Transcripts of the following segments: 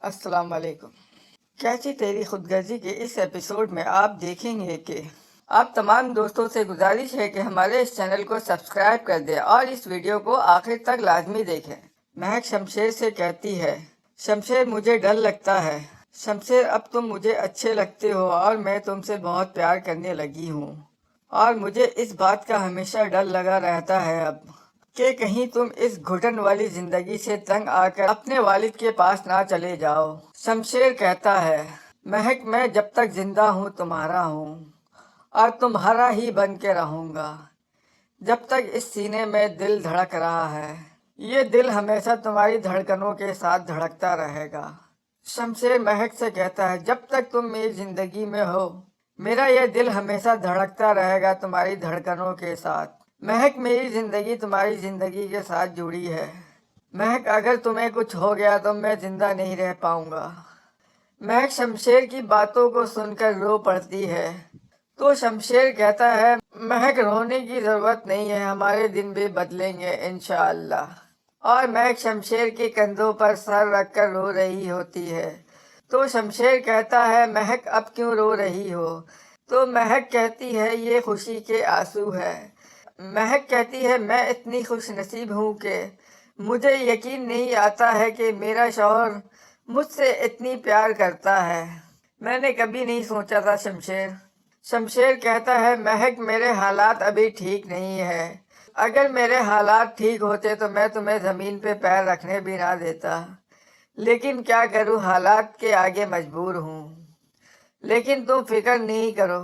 السلام علیکم۔ کیسی تیری خودغرضی کے اس ایپیسوڈ میں آپ دیکھیں گے کہ آپ تمام دوستوں سے گزارش ہے کہ ہمارے اس چینل کو سبسکرائب کر دیں اور اس ویڈیو کو آخر تک لازمی دیکھیں۔ مہک شمشیر سے کہتی ہے، شمشیر مجھے ڈر لگتا ہے۔ شمشیر اب تم مجھے اچھے لگتے ہو اور میں تم سے بہت پیار کرنے لگی ہوں، اور مجھے اس بات کا ہمیشہ ڈر لگا رہتا ہے اب کہ کہیں تم اس گھٹن والی زندگی سے تنگ آ کر اپنے والد کے پاس نہ چلے جاؤ۔ شمشیر کہتا ہے، مہک میں جب تک زندہ ہوں تمہارا ہوں اور تمہارا ہی بن کے رہوں گا۔ جب تک اس سینے میں دل دھڑک رہا ہے، یہ دل ہمیشہ تمہاری دھڑکنوں کے ساتھ دھڑکتا رہے گا۔ شمشیر مہک سے کہتا ہے، جب تک تم میری زندگی میں ہو میرا یہ دل ہمیشہ دھڑکتا رہے گا تمہاری دھڑکنوں کے ساتھ۔ مہک میری زندگی تمہاری زندگی کے ساتھ جڑی ہے۔ مہک اگر تمہیں کچھ ہو گیا تو میں زندہ نہیں رہ پاؤں گا۔ مہک شمشیر کی باتوں کو سن کر رو پڑتی ہے تو شمشیر کہتا ہے، مہک رونے کی ضرورت نہیں ہے، ہمارے دن بھی بدلیں گے انشاءاللہ۔ اور مہک شمشیر کے کندھوں پر سر رکھ کر رو رہی ہوتی ہے تو شمشیر کہتا ہے، مہک اب کیوں رو رہی ہو؟ تو مہک کہتی ہے، یہ خوشی کے آنسو ہے۔ مہک کہتی ہے، میں اتنی خوش نصیب ہوں کہ مجھے یقین نہیں آتا ہے کہ میرا شوہر مجھ سے اتنی پیار کرتا ہے۔ میں نے کبھی نہیں سوچا تھا شمشیر۔ شمشیر کہتا ہے، مہک میرے حالات ابھی ٹھیک نہیں ہے۔ اگر میرے حالات ٹھیک ہوتے تو میں تمہیں زمین پہ پیر رکھنے بھی نہ دیتا، لیکن کیا کروں، حالات کے آگے مجبور ہوں۔ لیکن تم فکر نہیں کرو،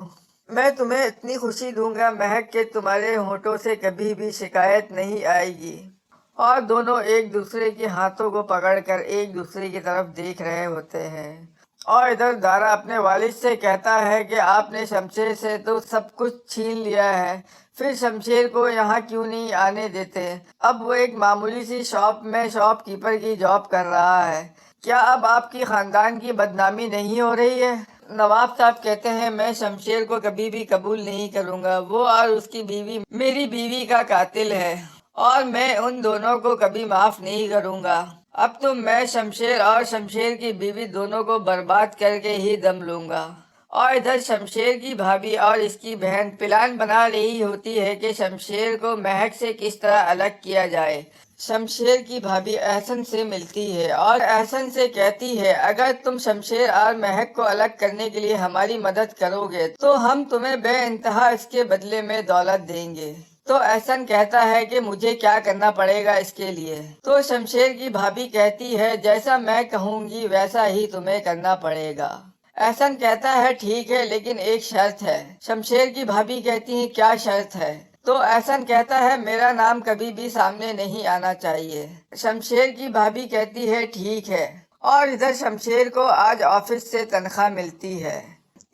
میں تمہیں اتنی خوشی دوں گا مہک کہ تمہارے ہونٹوں سے کبھی بھی شکایت نہیں آئے گی۔ اور دونوں ایک دوسرے کے ہاتھوں کو پکڑ کر ایک دوسرے کی طرف دیکھ رہے ہوتے ہیں۔ اور ادھر دارا اپنے والد سے کہتا ہے کہ آپ نے شمشیر سے تو سب کچھ چھین لیا ہے، پھر شمشیر کو یہاں کیوں نہیں آنے دیتے؟ اب وہ ایک معمولی سی شاپ میں شاپ کیپر کی جاب کر رہا ہے، کیا اب آپ کی خاندان کی بدنامی نہیں ہو رہی ہے؟ نواب صاحب کہتے ہیں، میں شمشیر کو کبھی بھی قبول نہیں کروں گا، وہ اور اس کی بیوی میری بیوی کا قاتل ہے اور میں ان دونوں کو کبھی معاف نہیں کروں گا۔ اب تو میں شمشیر اور شمشیر کی بیوی دونوں کو برباد کر کے ہی دم لوں گا۔ اور ادھر شمشیر کی بھابھی اور اس کی بہن پلان بنا رہی ہوتی ہے کہ شمشیر کو مہک سے کس طرح الگ کیا جائے۔ شمشیر کی بھابھی احسن سے ملتی ہے اور احسن سے کہتی ہے، اگر تم شمشیر اور مہک کو الگ کرنے کے لیے ہماری مدد کرو گے تو ہم تمہیں بے انتہا اس کے بدلے میں دولت دیں گے۔ تو احسن کہتا ہے کہ مجھے کیا کرنا پڑے گا اس کے لیے؟ تو شمشیر کی بھابھی کہتی ہے، جیسا میں کہوں گی ویسا ہی تمہیں کرنا پڑے گا۔ احسن کہتا ہے، ٹھیک ہے، لیکن ایک شرط ہے۔ شمشیر کی بھابھی کہتی ہیں، کیا شرط ہے؟ تو احسن کہتا ہے، میرا نام کبھی بھی سامنے نہیں آنا چاہیے۔ شمشیر کی بھابھی کہتی ہے، ٹھیک ہے۔ اور ادھر شمشیر کو آج آفس سے تنخواہ ملتی ہے۔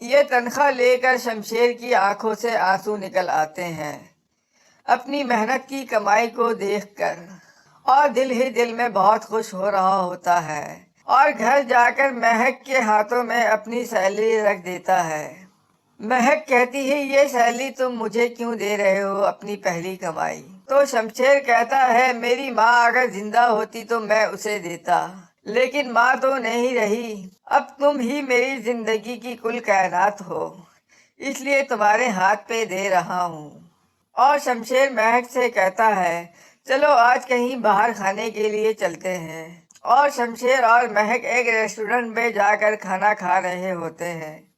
یہ تنخواہ لے کر شمشیر کی آنکھوں سے آنسو نکل آتے ہیں اپنی محنت کی کمائی کو دیکھ کر، اور دل ہی دل میں بہت خوش ہو رہا ہوتا ہے، اور گھر جا کر مہک کے ہاتھوں میں اپنی سیلری رکھ دیتا ہے۔ مہک کہتی ہے، یہ سیلری تم مجھے کیوں دے رہے ہو، اپنی پہلی کمائی؟ تو شمشیر کہتا ہے، میری ماں اگر زندہ ہوتی تو میں اسے دیتا، لیکن ماں تو نہیں رہی، اب تم ہی میری زندگی کی کل کائنات ہو، اس لیے تمہارے ہاتھ پہ دے رہا ہوں۔ اور شمشیر مہک سے کہتا ہے، چلو آج کہیں باہر کھانے کے لیے چلتے ہیں۔ اور شمشیر اور مہک ایک ریسٹورنٹ میں جا کر کھانا کھا رہے ہوتے ہیں۔